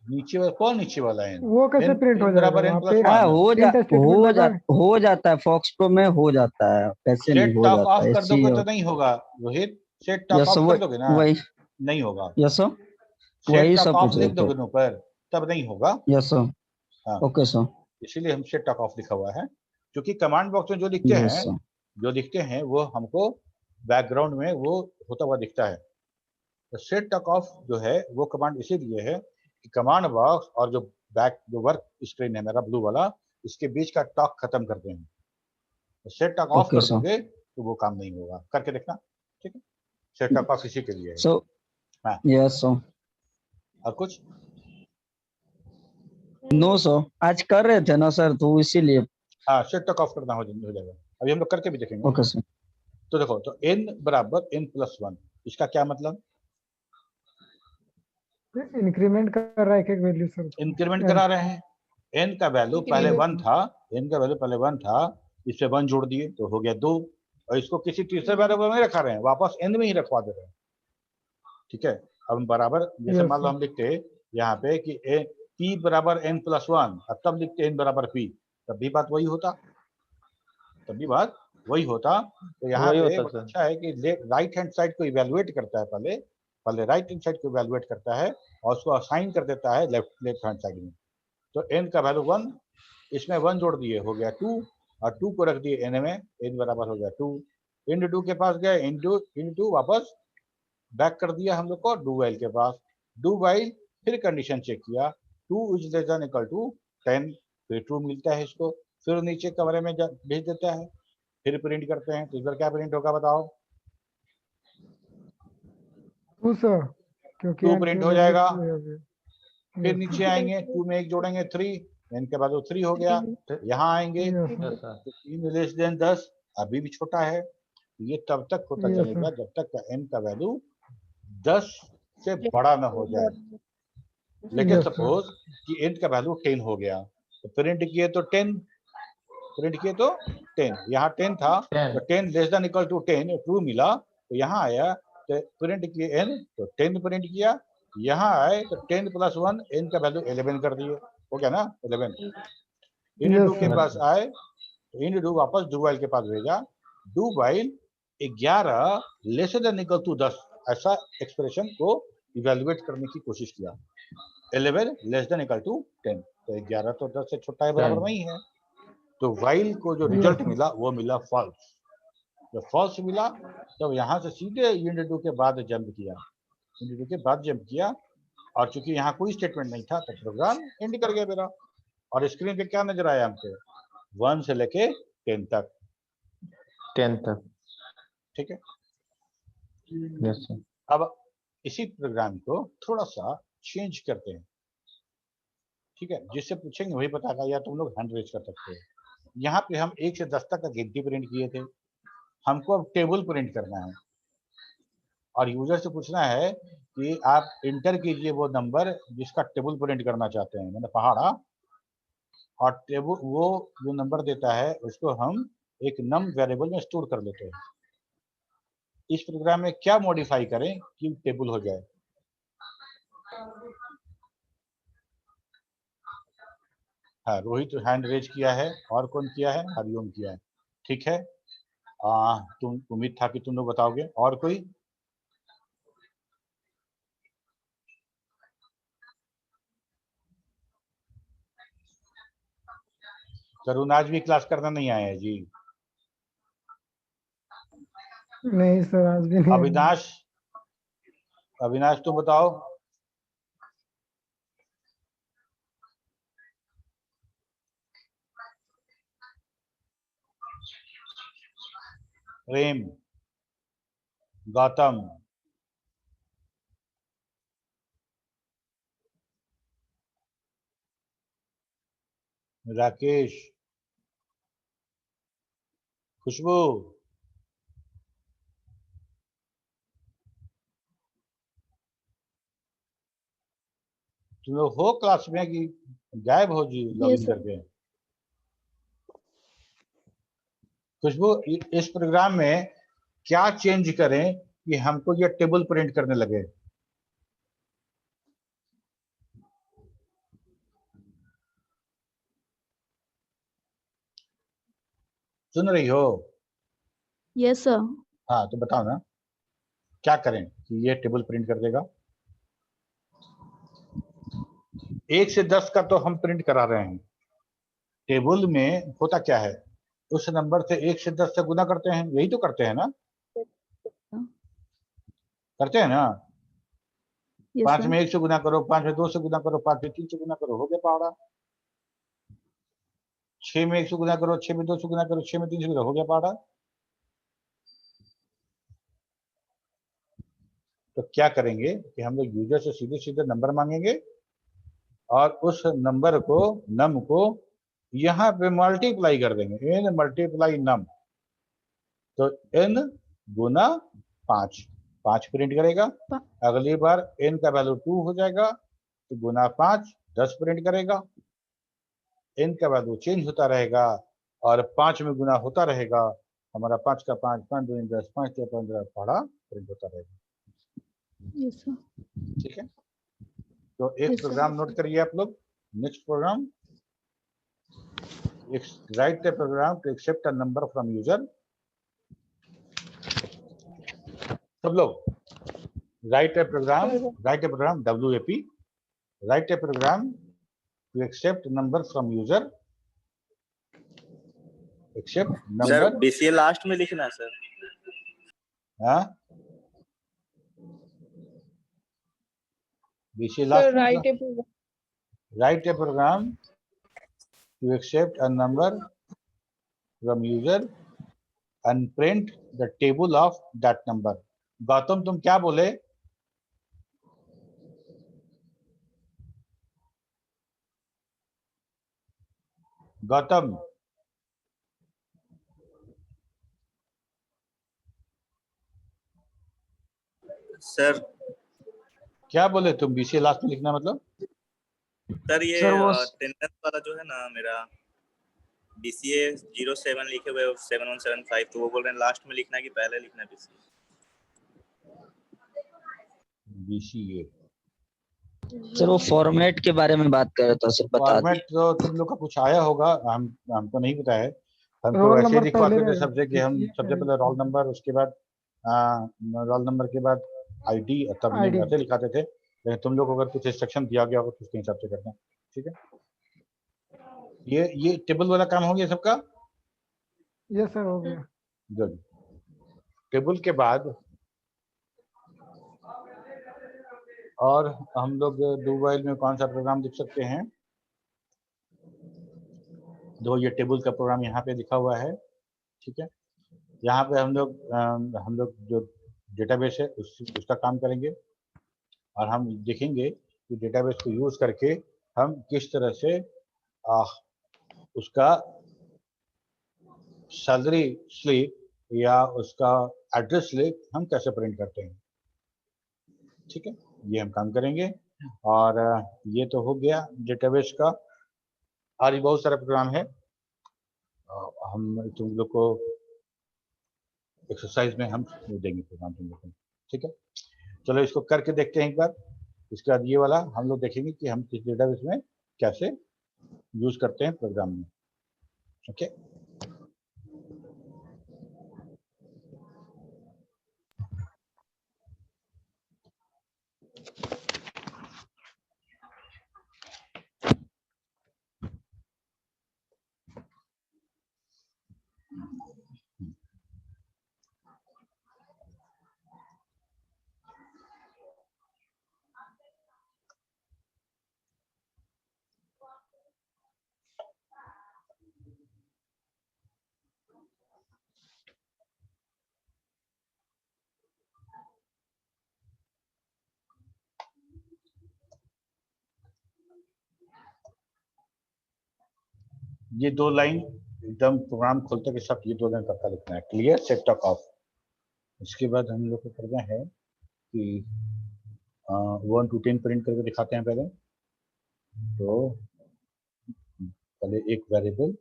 नीचे वाला कौन, नीचे वाला n? वो कैसे प्रिंट हो जाएगा? बराबर n वहाँ प्लस पे हाँ, 1। हो जाता है फॉक्स प्रो में हो जाता है, कैसे नहीं सेट हो टॉप जाता ऑफ है कर दोगे तो नहीं होगा Rohit, set top yes of कर सर, दोगे ना, वही नहीं होगा। यस सर, सेट वही टॉप सब ऑफ पूछ लिख रहे दोगे थे। ना ऊपर, तब नहीं होगा। यस सर, हाँ, ओके सर, इसीलिए हम सेट टॉप ऑफ लिखा हुआ है, क्योंकि कमांड बॉक्स में जो लिखते यस हैं, सर, जो लिखते हैं वो हमको बैकग्राउंड में वो होता हुआ दिखता है। तो सेट टॉप ऑफ जो है वो कमांड इसीलिए है कि कमांड बॉक्स और जो वर्क स्क्रीन है मेरा ब्लू वाला, इसके बीच का टॉक खत्म करते हैं। तो सेट टॉप ऑफ ओके कर सर। दोगे तो वो काम नहीं होगा, करके देखना। ठीक है, सेट टॉप ऑफ इसी के लिए है। सो हाँ, यस सर, और कुछ? नो सर, आज कर रहे थे ना सर, तो इसीलिए। हाँ, सेट टॉप ऑफ करना हो जाएगा, अभी हम लोग करके भी देखेंगे। ओके सर, तो देखो, तो n बराबर n प्लस 1, इसका क्या मतलब? इंक्रीमेंट कर रहा है एक वैल्यू सर। इंक्रीमेंट करा रहे हैं। n का वैल्यू पहले 1 था, n का वैल्यू पहले 1 था, इससे 1 जोड़ दिए तो हो गया 2, और इसको किसी तीसरे वेरिएबल में नहीं रखा रहे हैं, वापस n में ही रखवा दे रहे हैं। ठीक है, अब हम बराबर, जैसे मान लो हम लिखते यहाँ पे कि p बराबर n प्लस 1, अब तब लिखते n बराबर p, तब भी बात वही होता, तब भी बात वही होता। तो यहाँ वही पे होता सर। अच्छा है कि राइट हैंड साइड को इवेलुएट करता है, पहले राइट हैंड साइड को इवेलुएट करता है और उसको असाइन कर देता है लेफ्ट हैंड साइड में। तो n का वैल्यू 1, इसमें 1 जोड़ दिए, हो गया 2, और 2 को रख दिए n में, n बराबर हो गया 2, इंटू 2 के पास गए, इंटू वापस बैक कर दिया हम लोग को डू वाइल के पास, डू वाइल फिर कंडीशन चेक किया, 2 is less than equal to 10, फिर ट्रू मिलता है इसको, फिर नीचे कमरे में भेज देता है, फिर प्रिंट करते हैं। तो इस बार क्या प्रिंट होगा बताओ? 2 सर, क्योंकि 2 n प्रिंट की हो value जाएगा। 2 है अभी। फिर Yes, नीचे आएंगे, 2 में 1 जोड़ेंगे 3, n के बाद 3 हो गया, यहाँ आएंगे yes, यस सर। तो 3 लेस देन 10 अभी भी छोटा है, ये तब तक होता Yes, चलेगा जब तक का n का वैल्यू 10 से बड़ा ना हो जाए। लेकिन Yes, sir. सपोज कि n का वैल्यू 10 हो गया, तो प्रिंट किए तो 10, प्रिंट किए तो 10, यहाँ 10 था 10 तो 10 less than equal to 10 true मिला, तो यहाँ आया तो प्रिंट किए n तो 10 प्रिंट किया, यहाँ आए तो 10 प्लस 1 n का वैल्यू 11 कर दिए, हो गया ना 11। इन Yes, डू के sir. पास आए, इन डू वापस डू वाइल के पास भेजा, do while 11 less than equal to 10 ऐसा एक्सप्रेशन को इवेलुएट करने की कोशिश किया, 11 लेस देन इक्वल टू 10, तो 11 तो 10 से छोटा है, बराबर 10 नहीं है, तो वाइल को जो रिजल्ट मिला वो मिला फॉल्स। जब फॉल्स मिला तब यहाँ से सीधे इंड डू के बाद जंप किया, इंड डू के बाद जंप किया, और चूंकि यहाँ कोई स्टेटमेंट नहीं था तो प्रोग्राम एंड कर गया मेरा। और स्क्रीन पे क्या नजर आया हमको? 1 से लेके 10 तक, 10 तक। ठीक है। Yes sir. अब इसी प्रोग्राम को थोड़ा सा चेंज करते हैं, ठीक है, जिससे पूछेंगे वही बताएगा, या तुम लोग हैंड रेज कर सकते हो। यहाँ पे हम 1 से 10 तक का गिनती प्रिंट किए थे, हमको अब टेबल प्रिंट करना है, और यूजर से पूछना है कि आप इंटर कीजिए वो नंबर जिसका टेबल प्रिंट करना चाहते हैं, मैंने पहाड़ा, और टेबल वो जो नंबर देता है उसको हम एक नम वेरिएबल में स्टोर कर लेते हैं। इस प्रोग्राम में क्या मॉडिफाई करें कि टेबल हो जाए? हाँ, रोहित हैंड रेज किया है, और कौन किया है? हरिओम किया है, ठीक है। तुम, उम्मीद था कि तुम लोग बताओगे, और कोई? तरुण आज भी क्लास करना नहीं आया है जी। नहीं सर, आज भी नहीं। अविनाश, अविनाश तुम बताओ। प्रेम, गौतम, राकेश, खुशबू, तुम लोग हो क्लास में कि गायब हो जी लॉगिन करके? खुशबू, इस प्रोग्राम में क्या चेंज करें कि हमको ये टेबल प्रिंट करने लगे? सुन रही हो? Yes sir. हाँ, तो बताओ ना क्या करें कि ये टेबल प्रिंट कर देगा? 1 से 10 का तो हम प्रिंट करा रहे हैं, टेबल में होता क्या है, उस नंबर से 1 से 10 से गुना करते हैं, यही तो करते हैं ना? करते हैं ना? 5 में 1 से गुना करो, 5 में 2 से गुना करो, 5 में 3 से गुना करो, हो गया पहाड़ा। 6 में 1 से गुना करो, 6 में 2 से गुना करो, 6 में 3 से गुना, हो गया पहाड़ा। तो क्या करेंगे कि हम लोग यूजर से सीधे सीधे नंबर मांगेंगे, और उस नंबर को, नम को यहाँ पे मल्टीप्लाई कर देंगे, n मल्टीप्लाई नम, तो n गुना 5, 5 प्रिंट करेगा। अगली बार n का वैल्यू 2 हो जाएगा तो गुना 5 10 प्रिंट करेगा, n का वैल्यू चेंज होता रहेगा और 5 में गुना होता रहेगा, हमारा 5 का 5, 5 दूनी 10, 5 से 15 पढ़ा प्रिंट होता रहेगा। Yes sir. ठीक है, तो एक प्रोग्राम नोट करिए आप लोग। Next program, write the program to accept a number from user. सब लोग write a program, WAP, write a program to accept number from user, accept sir number, BCA last में लिखना है सर। हाँ BC sir last right है write a program to accept a number from user and print the table of that number. Gautam तुम क्या बोले? Gautam sir क्या बोले तुम? BC लास्ट में लिखना मतलब? सर ये सर वो अटेंडेंस वाला जो है ना मेरा बीसीए 07 लिखे हुए 7175, तो वो बोल रहे हैं लास्ट में लिखना है कि पहले लिखना है BCA सर वो फॉर्मेट के बारे में बात कर रहा था सर, बता फॉर्मेट दिए। तो तुम लोग का कुछ आया होगा, हमको नहीं पता है। हम तो रोल वैसे ही नंबर लिखवाते पहले थे सबसे कि हम लिखिए, सबसे पहले रोल नंबर, उसके बाद रोल नंबर के बाद आईडी, तब ID। ऐसे लिखाते थे। लेकिन तुम लोग को अगर कुछ इंस्ट्रक्शन दिया गया होगा तो उसके हिसाब से करना, ठीक है। ये टेबल वाला काम हो गया सबका? यस सर हो गया। गुड। टेबल के बाद और हम लोग डू व्हाइल में कौन सा प्रोग्राम लिख सकते हैं? दो ये टेबल का प्रोग्राम यहाँ पे लिखा हुआ है, ठीक है। यहाँ पे हम लोग जो डेटाबेस है उसका काम करेंगे और हम देखेंगे कि डेटाबेस को यूज करके हम किस तरह से उसका सैलरी स्लिप या उसका एड्रेस स्लिप हम कैसे प्रिंट करते हैं, ठीक है। ये हम काम करेंगे। और ये तो हो गया डेटाबेस का। और भी बहुत सारा प्रोग्राम है, हम तुम लोग को एक्सरसाइज में हम देंगे प्रोग्राम तुम लोग को, ठीक है। चलो इसको करके देखते हैं एक बार। इसके बाद ये वाला हम लोग देखेंगे कि हम किस डेटाबेस में कैसे यूज करते हैं प्रोग्राम में, ओके। ये दो लाइन एकदम प्रोग्राम खोलते के साथ ये दो लाइन पक्का लिखना है, क्लियर, सेट टॉक ऑफ। इसके बाद हम लोग को करना है कि 1 to 10 प्रिंट करके दिखाते हैं पहले। तो पहले एक वेरिएबल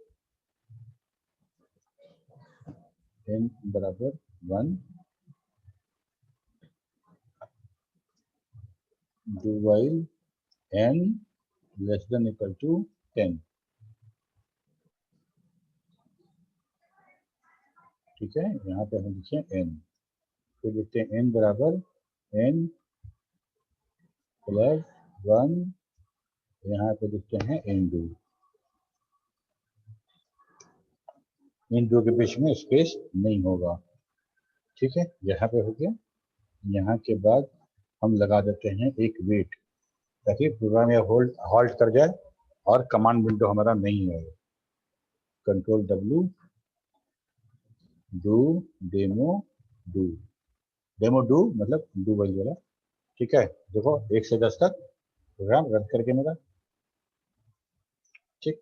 n बराबर 1, do while n less than equal to 10, ठीक है। यहाँ पे हम लिखे n, फिर लिखते हैं n बराबर n प्लस 1, यहाँ पे लिखते हैं n2। इन दो के बीच में स्पेस नहीं होगा, ठीक है। यहाँ पे हो गया। यहाँ के बाद हम लगा देते हैं एक वेट, ताकि प्रोग्राम या हॉल्ट कर जाए और कमांड विंडो हमारा नहीं है। Control W, do demo do, demo do मतलब डू वाइल वाला, ठीक है। देखो 1 से 10 तक प्रोग्राम रन करके मेरा, ठीक।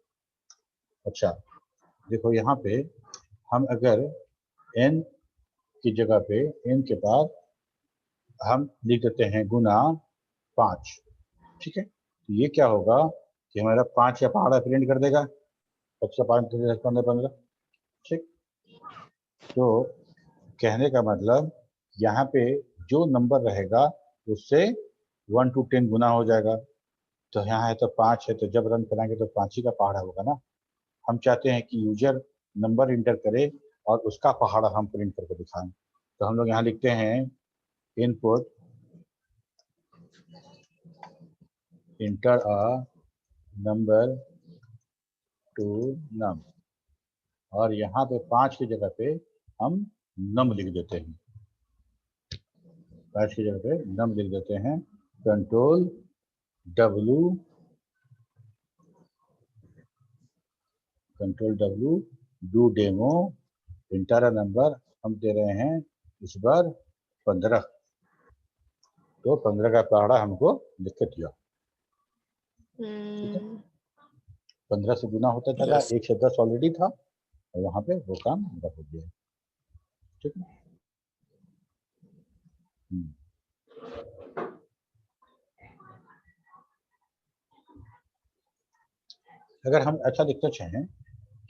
अच्छा देखो यहाँ पे हम अगर n की जगह पे n के बाद हम लिख देते हैं गुना 5, ठीक है। तो ये क्या होगा कि हमारा 5 या पहाड़ा प्रिंट कर देगा, 5 5 15 15, ठीक। तो कहने का मतलब यहाँ पे जो नंबर रहेगा उससे 1 to 10 गुना हो जाएगा। तो यहाँ है तो 5 है, तो जब रन कराएंगे तो 5 ही का पहाड़ा होगा ना। हम चाहते हैं कि यूजर नंबर इंटर करे और उसका पहाड़ा हम प्रिंट करके दिखाएं। तो हम लोग यहाँ लिखते हैं input enter a number to num, और यहाँ पे 5 की जगह पे हम नम लिख देते हैं। 5 की जगह पे नम लिख देते हैं। Control W do demo, inter number हम दे रहे हैं इस बार 15। तो 15 का पहाड़ा हमको लिख के दिया। 15 से गुना होता चला, Yes. 1 से 10 ऑलरेडी था, और वहां पे वो काम पूरा हो गया। ठीक है। अगर हम अच्छा लिखना चाहें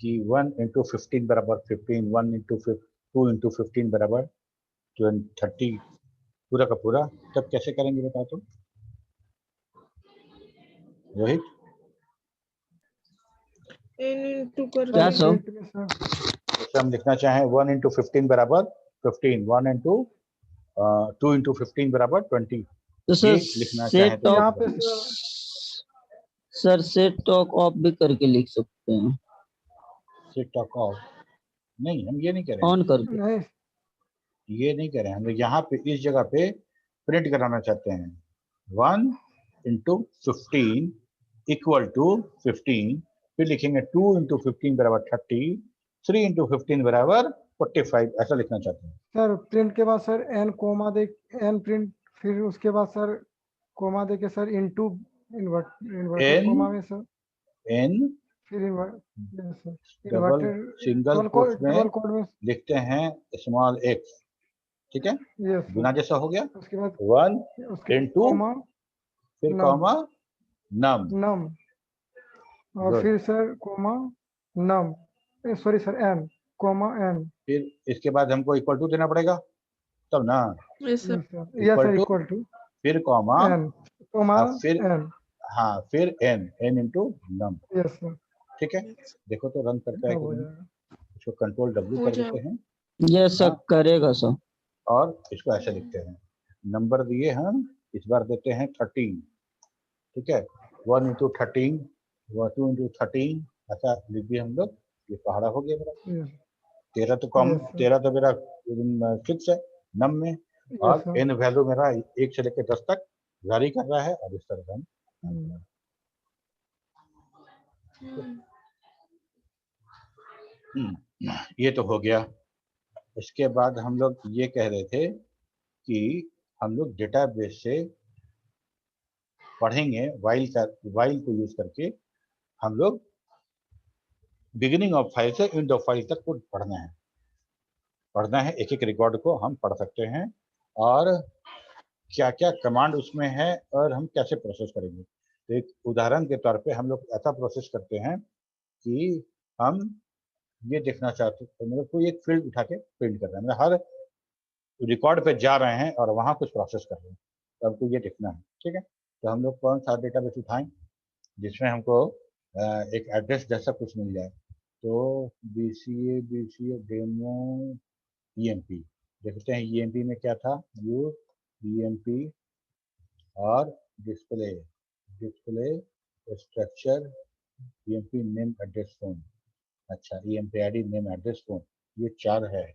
कि 1 इंटू 15 बराबर 15, 1 इंटू 2 इंटू 15 बराबर 30 पूरा का पूरा, तब कैसे करेंगे बताओ तो रोहित? n into क्या करके सर? प्रिंट में सर जैसे हम लिखना चाहें 1 इंटू 15 बराबर 15, 1 इंटू 2 इंटू 15 बराबर 20, तो ये सर लिखना सेट चाहें तो यहाँ टॉप, पे सर सेट टॉक ऑफ भी करके लिख सकते हैं, सेट टॉक ऑफ नहीं, हम ये नहीं करें, ऑन करके। नहीं ये नहीं करें हम लोग। यहाँ पे इस जगह पे प्रिंट कराना चाहते हैं 1 इंटू 15 इक्वल टू 15, फिर लिखेंगे 2 इंटू 15 बराबर 30, 3 इंटू 15 बराबर 45, ऐसा लिखना चाहते हैं। सर प्रिंट के बाद सर एन कोमा दे, एन प्रिंट, फिर उसके बाद सर कोमा दे के sir into inverted N comma में सर, N फिर sir double inverted single quotes में डबल कोड में, लिखते हैं स्मॉल x। ठीक है, यस गुना सर। जैसा हो गया। उसके बाद 1 उसके इंटू कोमा फिर नम कॉमा नम, नम, और गुड। फिर sir comma num, sorry sir N comma n, फिर इसके बाद हमको इक्वल टू देना पड़ेगा तब ना, yes sir yes equal sir to equal to फिर कॉमा, एन कोमा अब फिर एन, हाँ फिर n into num. Yes sir. ठीक है, देखो तो रन करता है अब कि हो नहीं। जाएगा। इसको कंट्रोल W हो कर जाएगा। देते हैं, ये सर हाँ, करेगा सर। और इसको ऐसे लिखते हैं। नंबर दिए हम इस बार देते हैं 13। ठीक है, 1 इंटू 13, 2 इंटू 13, ऐसा लिख दिए हम लोग। ये पहाड़ा हो गया मेरा। यस 13 तो कम, Yes, sir. 13 तो मेरा फिक्स है नम में, यस और सर। n वैल्यू मेरा 1 से लेकर 10 तक जारी कर रहा है, और इस तरह से हम ये तो हो गया। इसके बाद हम लोग ये कह रहे थे कि हम लोग डेटाबेस से पढ़ेंगे, वाइल को यूज करके हम लोग बिगिनिंग ऑफ फाइल से एंड ऑफ फाइल तक को पढ़ना है, एक एक रिकॉर्ड को हम पढ़ सकते हैं, और क्या क्या कमांड उसमें है और हम कैसे प्रोसेस करेंगे। तो एक उदाहरण के तौर पे हम लोग ऐसा प्रोसेस करते हैं कि हम ये देखना चाहते हैं, तो मेरे को एक फील्ड उठा के प्रिंट करना है, मतलब हर रिकॉर्ड पे जा रहे हैं और वहाँ कुछ प्रोसेस कर रहे हैं, तो हमको ये देखना है। ठीक है, तो हम लोग कौन सा डेटाबेस उठाएं जिसमें हमको एक एड्रेस जैसा कुछ मिल जाए। तो BCA डेमो EMP देखते हैं। EMP में क्या था, यू EMP और display structure EMP name address phone. अच्छा, EMP ID name address phone, ये 4 है,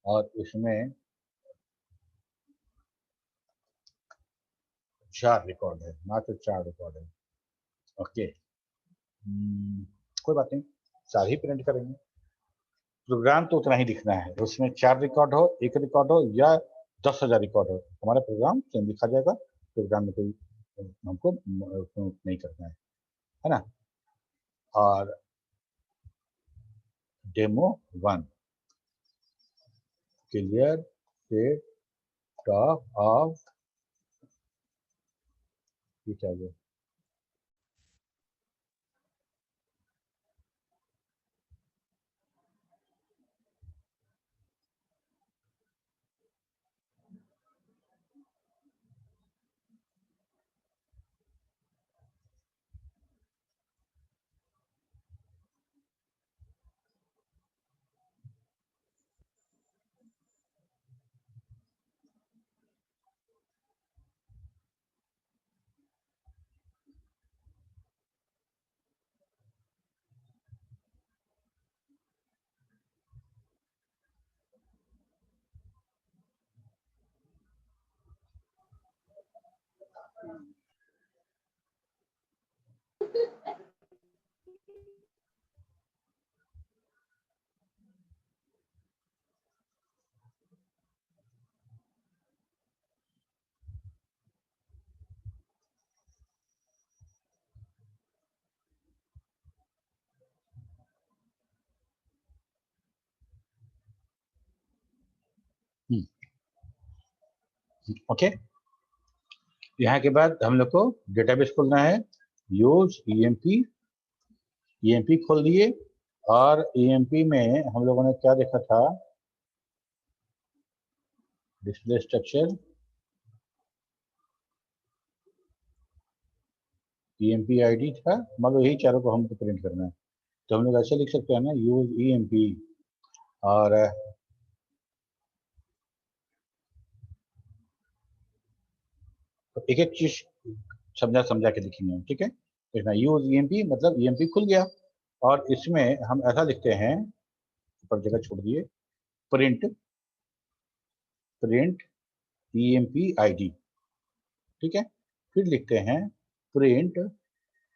और इसमें 4 रिकॉर्ड है, मात्र 4 रिकॉर्ड है। ओके, कोई बात नहीं, 4 ही प्रिंट करेंगे। प्रोग्राम तो उतना ही लिखना है, उसमें 4 रिकॉर्ड हो, 1 रिकॉर्ड हो, या 10,000 रिकॉर्ड हो, हमारा प्रोग्राम सेम लिखा जाएगा। प्रोग्राम में कोई हमको नहीं करना है ना। और demo 1 clear set top of, ये चाहिए ओके, यहाँ के बाद हम लोग को डेटाबेस खोलना है। यूज ईएमपी खोल दिए, और ईएमपी में हम लोगों ने क्या देखा था, डिस्प्ले स्ट्रक्चर, ईएमपी आईडी था, मान लो यही चारों को हमको प्रिंट करना है। तो हम लोग ऐसे लिख सकते हैं ना, यूज ईएमपी, और तो एक एक चीज समझा के लिखेंगे हम, ठीक है। देखना, यूज ईएमपी मतलब ईएमपी खुल गया, और इसमें हम ऐसा लिखते हैं, ऊपर जगह छोड़ दिए, प्रिंट ईएमपी आईडी, ठीक है। फिर लिखते हैं प्रिंट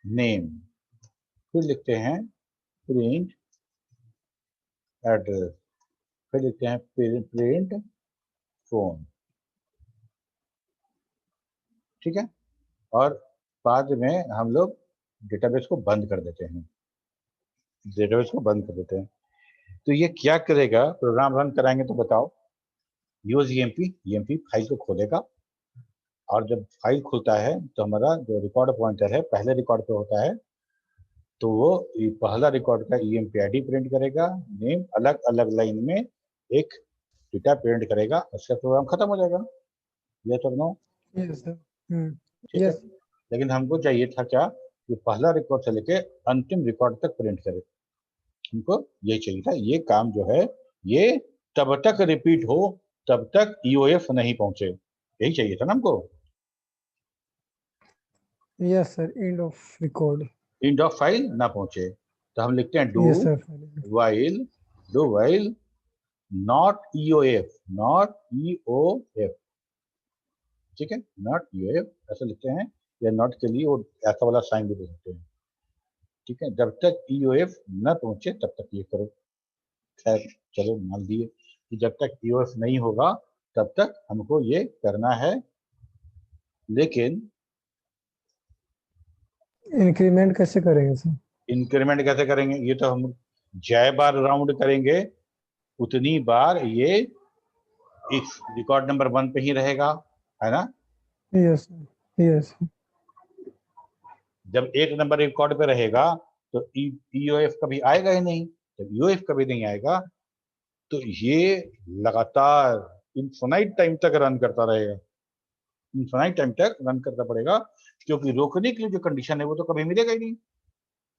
नेम, फिर लिखते हैं प्रिंट एड्रेस, फिर लिखते हैं प्रिंट फोन, ठीक है। और बाद में हम लोग डेटाबेस को बंद कर देते हैं, तो ये क्या करेगा, प्रोग्राम रन कराएंगे तो बताओ, यूज ईएमपी फाइल को खोलेगा, और जब फाइल खुलता है तो हमारा जो रिकॉर्ड पॉइंटर है पहले रिकॉर्ड पे होता है, तो वो पहला रिकॉर्ड का ईएमपी आईडी प्रिंट करेगा, नेम अलग अलग लाइन में एक डेटा प्रिंट करेगा, उसका प्रोग्राम खत्म हो जाएगा। ये तो नो, यस सर। ठीक है। यस लेकिन हमको चाहिए था क्या, कि पहला रिकॉर्ड से लेके अंतिम रिकॉर्ड तक प्रिंट करे, हमको ये चाहिए था। ये काम जो है ये तब तक रिपीट हो तब तक ईओएफ नहीं पहुंचे, यही चाहिए था ना हमको। Yes sir, end of record. End of file ना पहुंचे, तो हम लिखते हैं do yes sir. While not EOF, ठीक है, नॉट ईओएफ ऐसा लिखते हैं, या नॉट के लिए वो ऐसा वाला साइन भी दे सकते हैं, ठीक है। जब तक ईओएफ न पहुंचे तब तक ये करो। खैर चलो मान दिए कि जब तक ईओएफ नहीं होगा तब तक हमको ये करना है, लेकिन इंक्रीमेंट कैसे करेंगे सर? इंक्रीमेंट कैसे करेंगे, ये तो हम जय बार राउंड करेंगे उतनी बार ये इस रिकॉर्ड नंबर 1 पे ही रहेगा, है ना। Yes yes. जब एक नंबर रिकॉर्ड पे रहेगा तो ईओएफ कभी आएगा ही नहीं, जब ईओएफ कभी नहीं आएगा तो ये लगातार इनफिनाइट टाइम तक रन करता रहेगा, इनफिनाइट टाइम तक रन करता पड़ेगा, क्योंकि रोकने के लिए जो कंडीशन है वो तो कभी मिलेगा ही नहीं,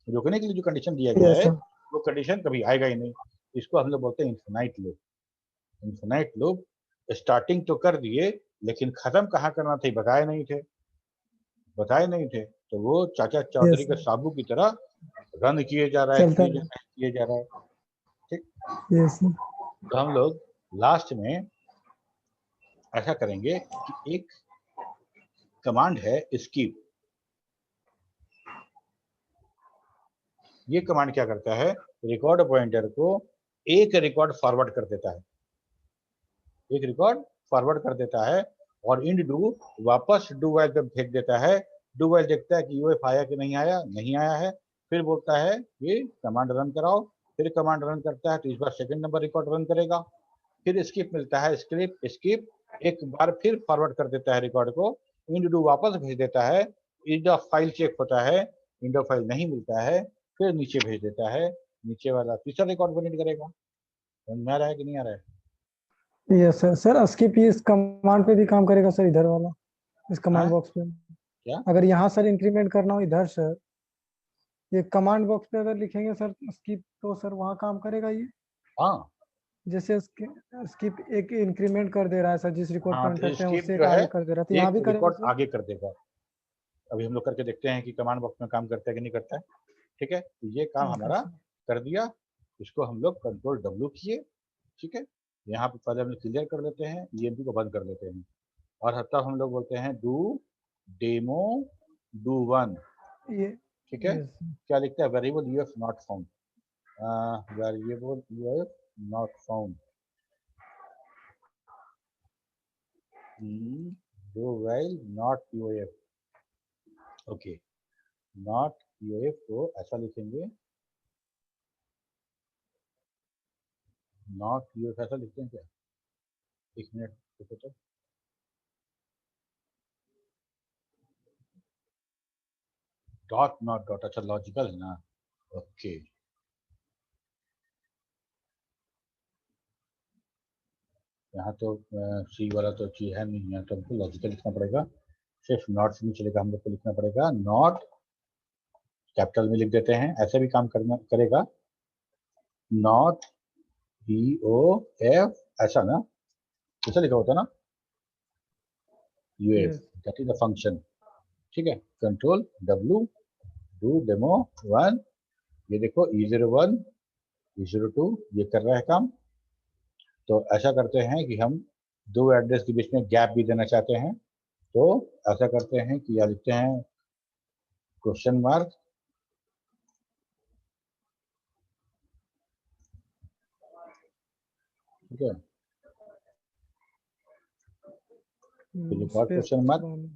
रोकने के लिए जो कंडीशन दिया गया यस है सर। वो कंडीशन कभी आएगा ही नहीं। इसको हम लोग बोलते हैं infinite loop. Infinite loop starting तो कर दिए, लेकिन खत्म कहाँ करना था बताए नहीं थे, तो वो चाचा चौधरी के साबू की तरह रन किए जा रहा है, चलता किए जा रहा है, ठीक। Yes sir. तो हम लोग लास्ट में ऐसा करेंगे कि एक कमांड है स्कीप, ये कमांड क्या करता है, रिकॉर्ड पॉइंटर को एक रिकॉर्ड फॉरवर्ड कर देता है, और इंड डू वापस डू वाइल पे भेज देता है। डू वाइल देखता है कि यूएफ आया कि नहीं आया है, फिर बोलता है ये कमांड रन कराओ, फिर कमांड रन करता है तो इस बार सेकंड नंबर रिकॉर्ड रन करेगा, फिर स्किप मिलता है, स्किप एक बार फिर फॉरवर्ड कर देता है रिकॉर्ड को, इंड डू वापस भेज देता है, इंड ऑफ फाइल चेक होता है, इंड ऑफ फाइल नहीं मिलता है, फिर नीचे भेज देता है, नीचे वाला तीसरा रिकॉर्ड प्रिंट करेगा। समझ में आ रहा है कि नहीं आ रहा है? Yes sir. सर स्किप इस कमांड पे भी काम करेगा सर, इधर वाला इस कमांड हाँ? बॉक्स पे। क्या? अगर यहाँ सर इंक्रीमेंट करना हो इधर सर, ये कमांड बॉक्स पे अगर लिखेंगे सर स्किप, तो सर वहाँ काम करेगा ये। हाँ जैसे स्किप एक इंक्रीमेंट कर दे रहा है सर, जिस रिकॉर्ड हाँ, पॉइंटर तो पे स्किप उससे एक जो है आगे कर दे रहा है, तो यहाँ भी एक करेगा रिकॉर्ड सर। आगे कर देगा। अभी हम लोग करके देखते हैं कि कमांड बॉक्स में काम करता है कि नहीं करता है, ठीक है। तो ये काम ओके हमारा सर। कर दिया, इसको हम लोग कंट्रोल W किए, ठीक है। यहाँ पे पहले हम लोग क्लियर कर लेते हैं, ईएमपी को बंद कर लेते हैं, और तब हम लोग बोलते हैं डू डेमो डू वन, ये ठीक है। yes, sir. क्या लिखता है, variable UF not found, variable UF not found, do while not UF, okay, not UF को ऐसा लिखेंगे, नॉट यूएफ ऐसा लिखते हैं क्या, एक मिनट देखो तो, डॉट नॉट डॉट, अच्छा लॉजिकल है ना, ओके। यहाँ तो सी वाला तो चीज है नहीं, यहाँ तो हमको लॉजिकल लिखना पड़ेगा, सिर्फ नॉट से नहीं चलेगा, हम लोग को लिखना पड़ेगा नॉट, कैपिटल में लिख देते हैं, ऐसे भी काम करना करेगा, नॉट बी ओ एफ, ऐसा ना, ऐसा लिखा होता ना, UF, Yes. That is the function, ठीक है। Control W, do demo one, ये देखो E01 E02 ये कर रहा है काम। तो ऐसा करते हैं कि हम दो एड्रेस के बीच में गैप भी देना चाहते हैं, तो ऐसा करते हैं कि या लिखते हैं क्वेश्चन मार्क, ठीक है, Space क्वेश्चन मार्क, वाला.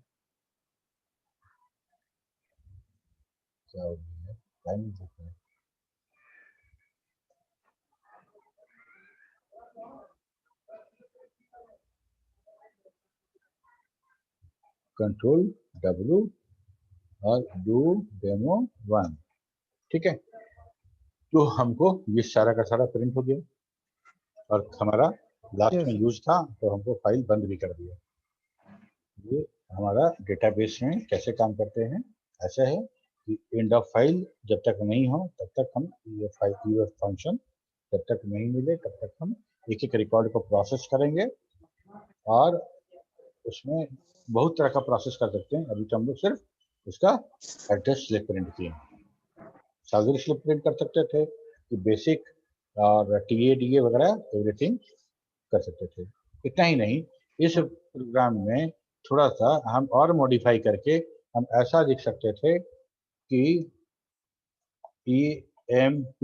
क्या हो गया है, टाइम नहीं दिख रहा है। कंट्रोल डब्ल्यू और डू डेमो वन, ठीक है। तो हमको ये सारा का सारा प्रिंट हो गया और हमारा लास्ट Yes, में sir. यूज था, तो हमको फाइल बंद भी कर दिया। ये हमारा डेटाबेस में कैसे काम करते हैं, ऐसा है कि एंड ऑफ फाइल जब तक नहीं हो तब तक हम ये फाइल ये फंक्शन जब तक नहीं मिले तब तक हम एक एक रिकॉर्ड को प्रोसेस करेंगे, और उसमें बहुत तरह का प्रोसेस कर सकते हैं। अभी तो हम लोग सिर्फ उसका एड्रेस स्लिप प्रिंट किए, सैलरी स्लिप प्रिंट कर सकते थे, कि बेसिक और टीए वगैरह एवरीथिंग कर सकते थे। इतना ही नहीं, इस प्रोग्राम में थोड़ा सा हम और मॉडिफाई करके हम ऐसा लिख सकते थे कि EMP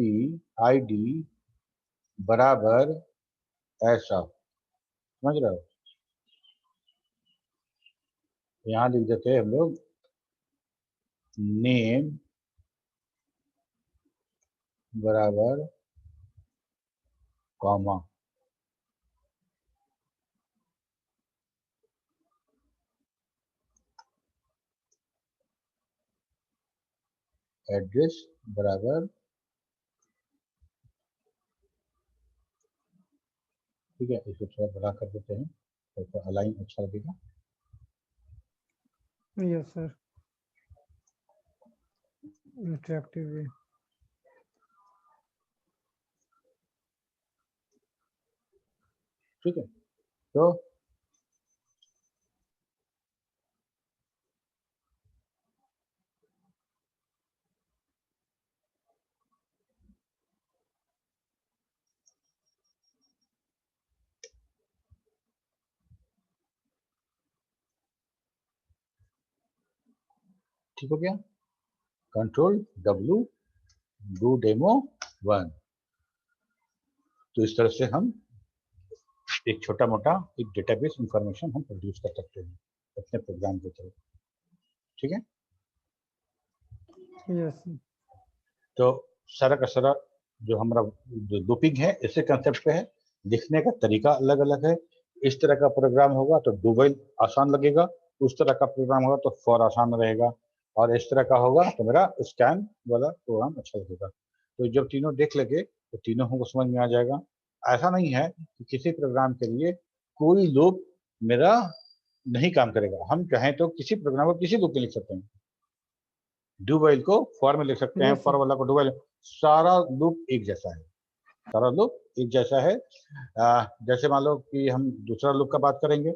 ID बराबर ऐसा, समझ रहे हो, यहाँ लिख देते हैं हम लोग नेम बराबर कॉमा, एड्रेस बराबर, ठीक है, इसको थोड़ा बड़ा कर देते हैं तो अलाइन अच्छा लगेगा। Yes, sir. Interactive way. ठीक है, तो ठीक हो गया। Control W do demo one. तो इस तरह से हम एक छोटा मोटा एक डेटाबेस इंफॉर्मेशन हम प्रोड्यूस कर सकते हैं अपने प्रोग्राम के थ्रू, ठीक है। Yes, sir. तो सारा का सारा जो हमारा लूपिंग है इसी कंसेप्ट पे है, लिखने का तरीका अलग अलग है। इस तरह का प्रोग्राम होगा तो डू व्हाइल आसान लगेगा, उस तरह का प्रोग्राम होगा तो फॉर आसान रहेगा, और इस तरह का होगा तो मेरा स्कैन वाला प्रोग्राम अच्छा लगेगा। तो जब तीनों देख लगे तो तीनों हमको समझ में आ जाएगा। ऐसा नहीं है कि किसी प्रोग्राम के लिए कोई लूप मेरा नहीं काम करेगा, हम चाहें तो किसी प्रोग्राम को किसी लूप में लिख सकते हैं, डू व्हाइल को फॉर में लिख सकते हैं, Yes, फॉर sir. वाला को डू व्हाइल, सारा लूप एक जैसा है, सारा लूप एक जैसा है। जैसे मान लो कि हम दूसरा लूप का बात करेंगे,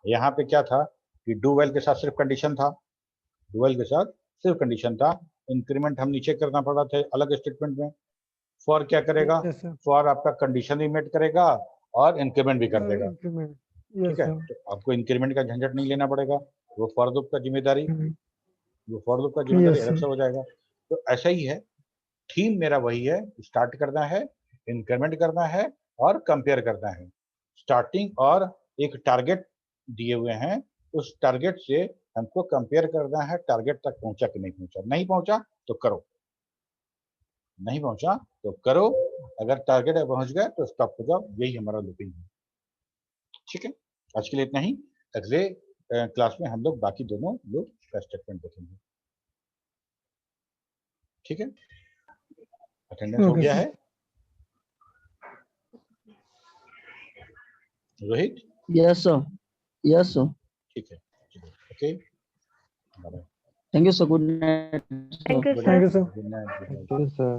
यहाँ पे क्या था कि डू व्हाइल के साथ सिर्फ कंडीशन था, डू व्हाइल के साथ सिर्फ कंडीशन था, इंक्रीमेंट हम नीचे करना पड़ रहा था अलग स्टेटमेंट में। फॉर क्या करेगा, Yes, sir. फॉर आपका कंडीशन भी मेट करेगा और इंक्रीमेंट भी कर देगा, Increment. ठीक Yes, है। sir. तो आपको इंक्रीमेंट का झंझट नहीं लेना पड़ेगा, वो फॉर लूप का जिम्मेदारी हम्म, वो फॉर लूप का जिम्मेदारी Yes, अलग sir. से हो जाएगा। तो ऐसा ही है, थीम मेरा वही है, स्टार्ट करना है, इंक्रीमेंट करना है और कंपेयर करना है। स्टार्टिंग और एक टारगेट दिए हुए हैं, उस टारगेट से हमको कंपेयर करना है, टारगेट तक पहुंचा कि नहीं पहुंचा। नहीं पहुंचा तो करो, नहीं पहुंचा तो करो, अगर टारगेट पे पहुंच गए तो स्टॉप हो जाओ। यही हमारा लूपिंग है। ठीक है, आज के लिए इतना ही। अगले क्लास में हम लोग बाकी दोनों लूप का स्टेटमेंट देखेंगे। ठीक है, अटेंडेंस हो Okay, गया sir. है Rohit? Yes sir, yes sir. ठीक है, okay, bye. Thank you sir, good night. Thank you good sir. Thank you, sir. Night, good night. Thank you, sir.